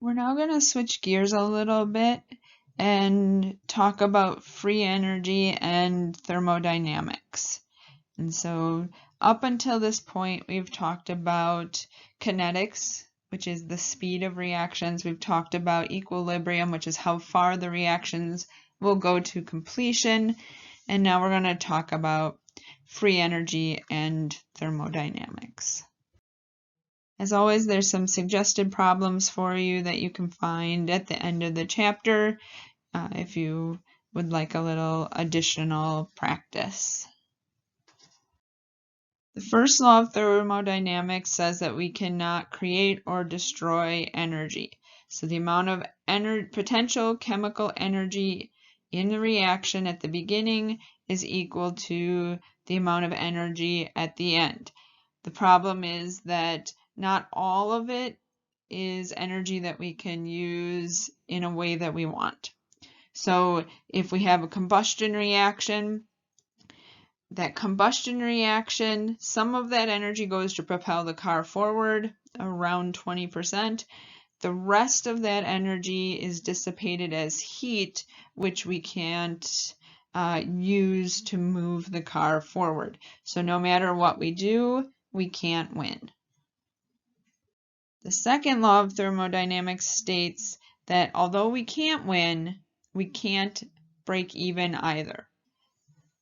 We're now going to switch gears a little bit and talk about free energy and thermodynamics. And so up until this point, we've talked about kinetics, which is the speed of reactions. We've talked about equilibrium, which is how far the reactions will go to completion. And now we're going to talk about free energy and thermodynamics. As always, there's some suggested problems for you that you can find at the end of the chapter if you would like a little additional practice. The first law of thermodynamics says that we cannot create or destroy energy. So the amount of potential chemical energy in the reaction at the beginning is equal to the amount of energy at the end. The problem is that not all of it is energy that we can use in a way that we want. So if we have a combustion reaction, some of that energy goes to propel the car forward, around 20%. The rest of that energy is dissipated as heat, which we can't use to move the car forward. So no matter what we do, we can't win. The second law of thermodynamics states that although we can't win, we can't break even either.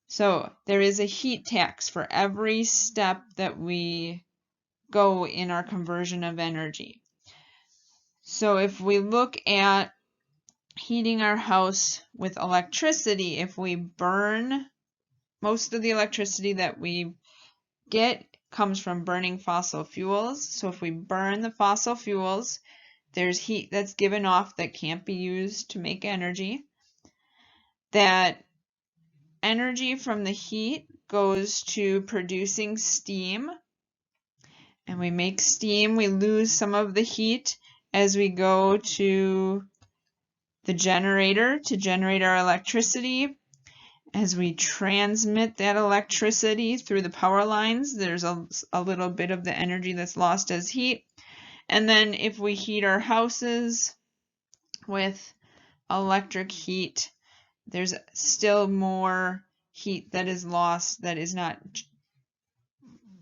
So there is a heat tax for every step that we go in our conversion of energy. So if we look at heating our house with electricity, if we burn, most of the electricity that we get comes from burning fossil fuels. So if we burn the fossil fuels, there's heat that's given off that can't be used to make energy. That energy from the heat goes to producing steam. And we make steam, we lose some of the heat as we go to the generator to generate our electricity. As we transmit that electricity through the power lines, there's a little bit of the energy that's lost as heat. And then if we heat our houses with electric heat, there's still more heat that is lost that is not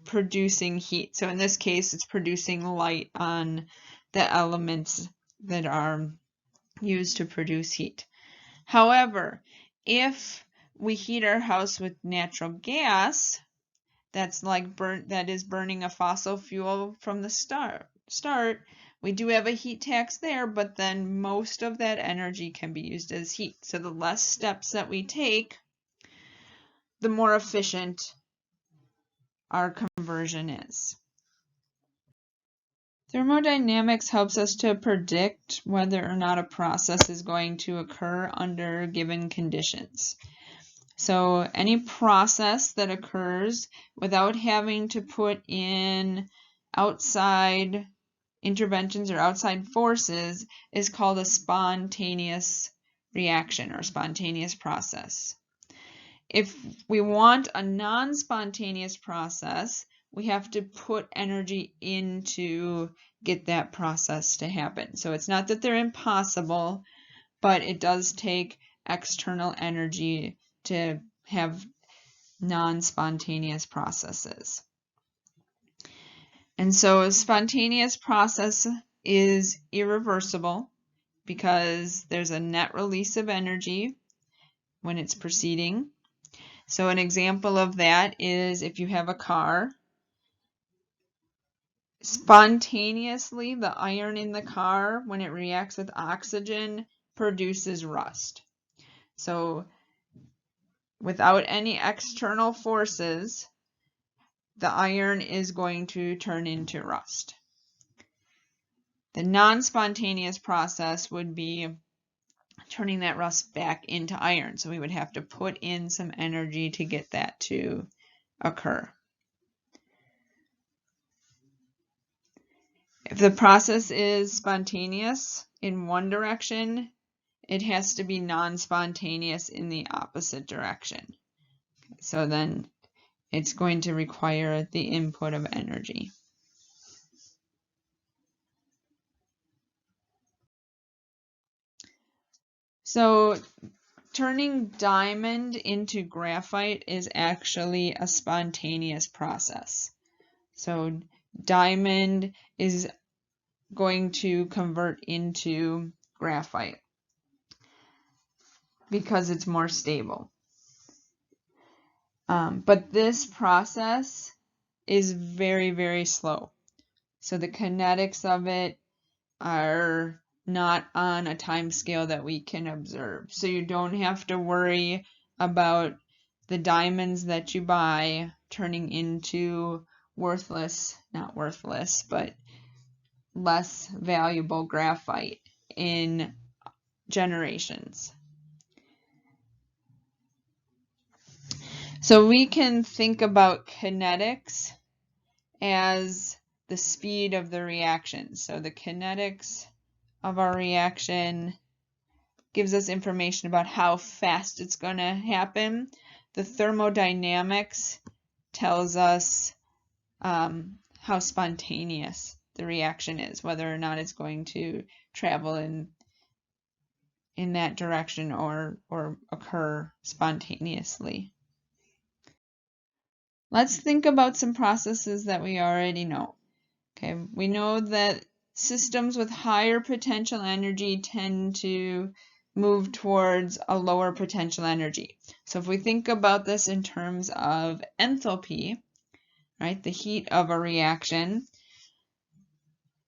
producing heat. So in this case, it's producing light on the elements that are used to produce heat. However, if we heat our house with natural gas, that is burning a fossil fuel from the start. We do have a heat tax there, but then most of that energy can be used as heat. So the less steps that we take, the more efficient our conversion is. Thermodynamics helps us to predict whether or not a process is going to occur under given conditions. So any process that occurs without having to put in outside interventions or outside forces is called a spontaneous reaction or spontaneous process. If we want a non-spontaneous process, we have to put energy in to get that process to happen. So it's not that they're impossible, but it does take external energy to have non-spontaneous processes. And so a spontaneous process is irreversible because there's a net release of energy when it's proceeding. So an example of that is if you have a car, spontaneously the iron in the car, when it reacts with oxygen, produces rust. So without any external forces, the iron is going to turn into rust. The non-spontaneous process would be turning that rust back into iron. So we would have to put in some energy to get that to occur. If the process is spontaneous in one direction, it has to be non-spontaneous in the opposite direction. So then it's going to require the input of energy. So turning diamond into graphite is actually a spontaneous process. So diamond is going to convert into graphite because it's more stable. But this process is very, very slow. So the kinetics of it are not on a time scale that we can observe. So you don't have to worry about the diamonds that you buy turning into worthless, not worthless, but less valuable graphite in generations. So we can think about kinetics as the speed of the reaction. So the kinetics of our reaction gives us information about how fast it's going to happen. The thermodynamics tells us how spontaneous the reaction is, whether or not it's going to travel in that direction or occur spontaneously. Let's think about some processes that we already know. Okay, we know that systems with higher potential energy tend to move towards a lower potential energy. So if we think about this in terms of enthalpy, right, the heat of a reaction,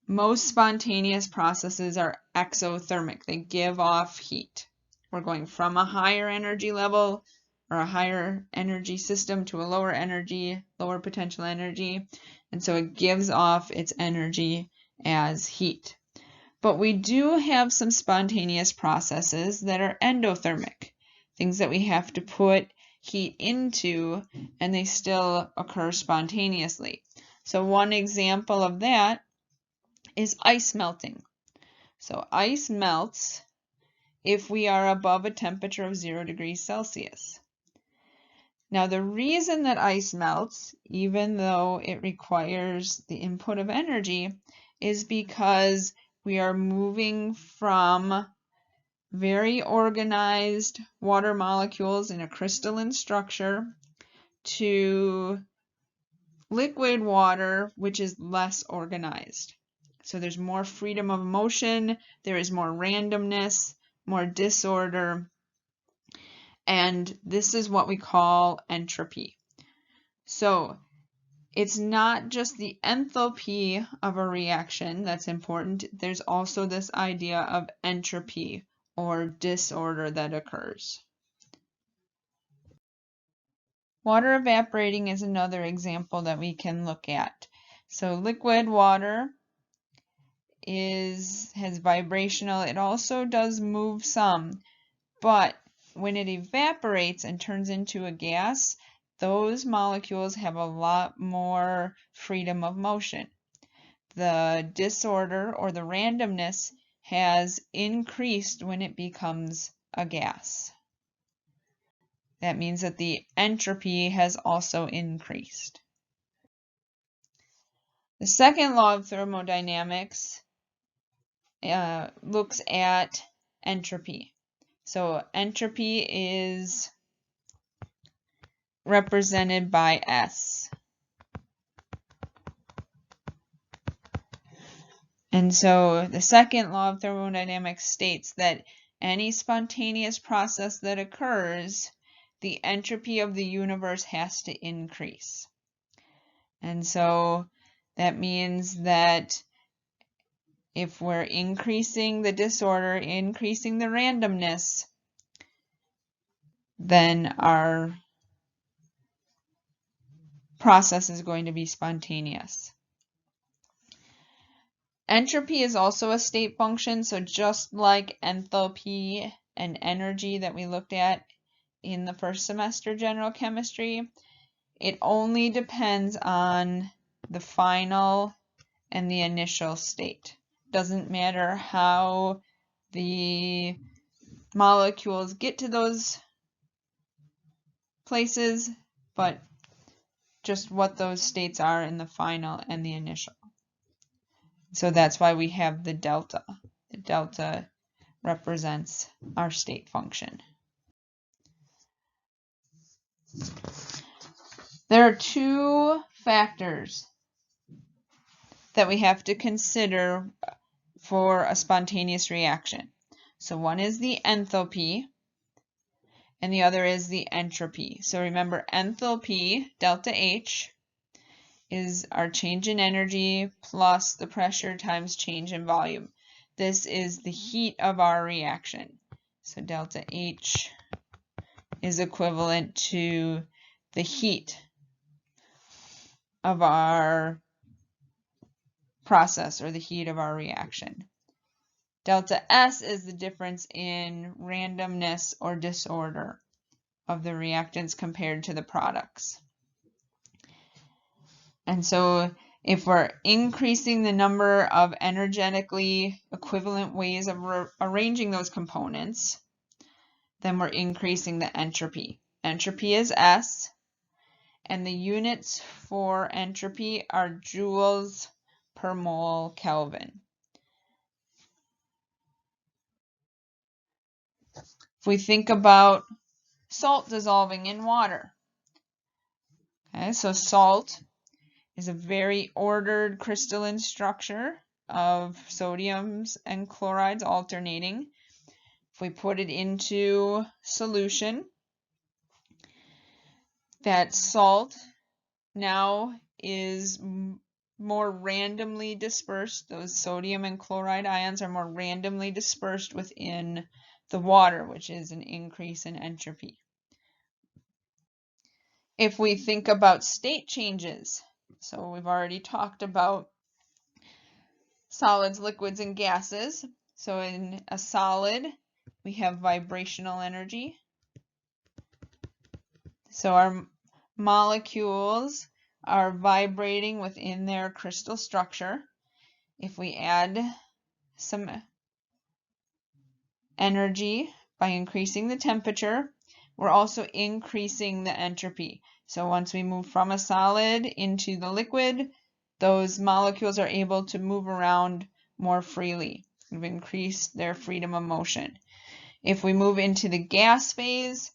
most spontaneous processes are exothermic. They give off heat. We're going from a higher energy level or a higher energy system to a lower energy, lower potential energy, and so it gives off its energy as heat. But we do have some spontaneous processes that are endothermic, things that we have to put heat into and they still occur spontaneously. So one example of that is ice melting. So ice melts if we are above a temperature of 0 degrees Celsius. Now the reason that ice melts, even though it requires the input of energy, is because we are moving from very organized water molecules in a crystalline structure to liquid water, which is less organized. So there's more freedom of motion, there is more randomness, more disorder, and this is what we call entropy. So it's not just the enthalpy of a reaction that's important, there's also this idea of entropy or disorder that occurs. Water evaporating is another example that we can look at. So liquid water has vibrational, it also does move some, but when it evaporates and turns into a gas, those molecules have a lot more freedom of motion. The disorder or the randomness has increased when it becomes a gas. That means that the entropy has also increased. The second law of thermodynamics looks at entropy. So entropy is represented by S. And so the second law of thermodynamics states that any spontaneous process that occurs, the entropy of the universe has to increase. And so that means that if we're increasing the disorder, increasing the randomness, then our process is going to be spontaneous. Entropy is also a state function, so just like enthalpy and energy that we looked at in the first semester general chemistry, it only depends on the final and the initial state. Doesn't matter how the molecules get to those places, but just what those states are in the final and the initial. So that's why we have the delta represents our state function. There are two factors that we have to consider for a spontaneous reaction. So one is the enthalpy, and the other is the entropy. So remember, enthalpy, delta H, is our change in energy plus the pressure times change in volume. This is the heat of our reaction. So delta H is equivalent to the heat of our process, or the heat of our reaction. Delta S is the difference in randomness or disorder of the reactants compared to the products. And so if we're increasing the number of energetically equivalent ways of arranging those components, then we're increasing the entropy. Entropy is S, and the units for entropy are joules per mole Kelvin. If we think about salt dissolving in water, okay, so salt is a very ordered crystalline structure of sodiums and chlorides alternating. If we put it into solution, that salt now is more randomly dispersed. Those sodium and chloride ions are more randomly dispersed within the water, which is an increase in entropy. If we think about state changes, so we've already talked about solids, liquids, and gases. So in a solid, we have vibrational energy. So our molecules are vibrating within their crystal structure. If we add some energy by increasing the temperature, we're also increasing the entropy. So once we move from a solid into the liquid, those molecules are able to move around more freely. We've increased their freedom of motion. If we move into the gas phase,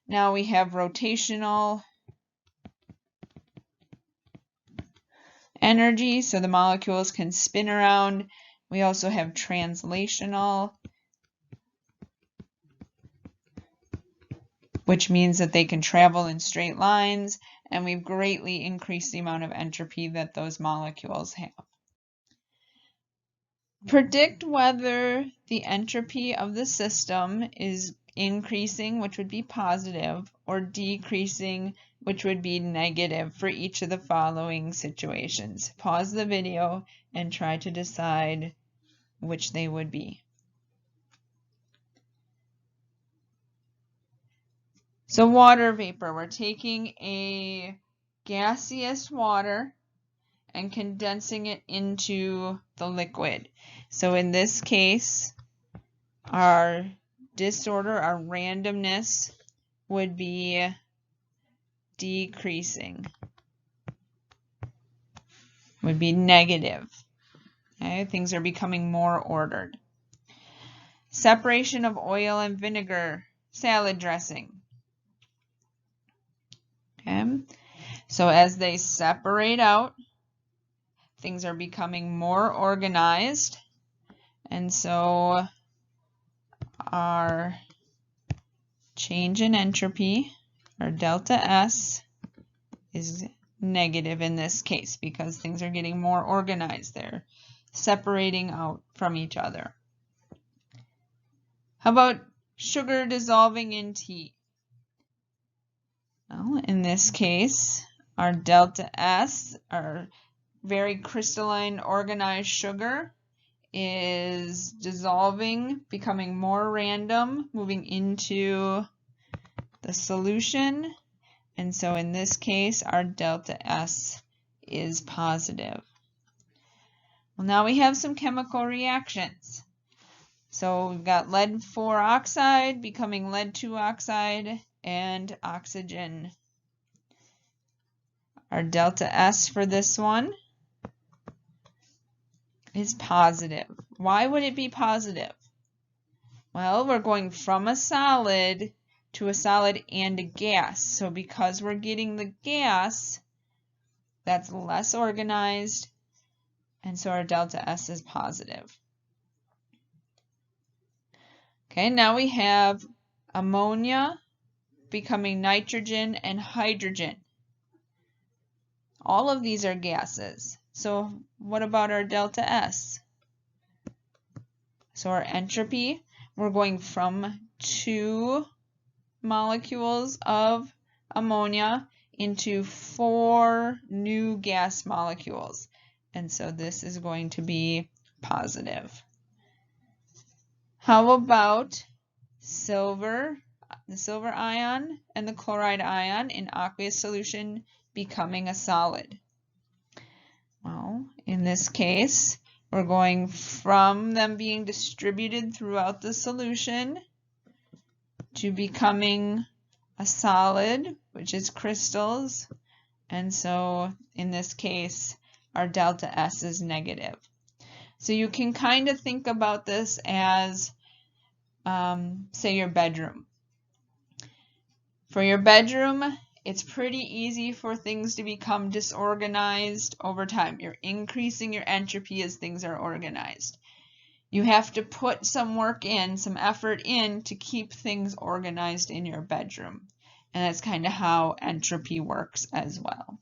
now we have rotational energy, so the molecules can spin around. We also have translational, which means that they can travel in straight lines, and we've greatly increased the amount of entropy that those molecules have. Predict whether the entropy of the system is increasing, which would be positive, or decreasing, which would be negative for each of the following situations. Pause the video and try to decide which they would be. So water vapor, we're taking a gaseous water and condensing it into the liquid. So in this case, our disorder, our randomness would be decreasing, would be negative. Okay, things are becoming more ordered. Separation of oil and vinegar, salad dressing. Okay, so as they separate out, things are becoming more organized, and so our change in entropy, or delta S, is negative in this case because things are getting more organized. They're separating out from each other. How about sugar dissolving in tea? Well, in this case, our delta S, our very crystalline organized sugar, is dissolving, becoming more random, moving into the solution. And so in this case, our delta S is positive. Well, now we have some chemical reactions. So we've got lead 4 oxide becoming lead 2 oxide and oxygen. Our delta S for this one is positive. Why would it be positive? Well, we're going from a solid to a solid and a gas. So because we're getting the gas, that's less organized, and so our delta S is positive. Okay, now we have ammonia becoming nitrogen and hydrogen. All of these are gases. So what about our delta S? So our entropy, we're going from 2 molecules of ammonia into 4 new gas molecules. And so this is going to be positive. How about silver, the silver ion and the chloride ion in aqueous solution becoming a solid? Well, in this case, we're going from them being distributed throughout the solution to becoming a solid, which is crystals. And so in this case, our delta S is negative. So you can kind of think about this as, say, your bedroom. For your bedroom, it's pretty easy for things to become disorganized over time. You're increasing your entropy as things are organized. You have to put some work in, some effort in to keep things organized in your bedroom. And that's kind of how entropy works as well.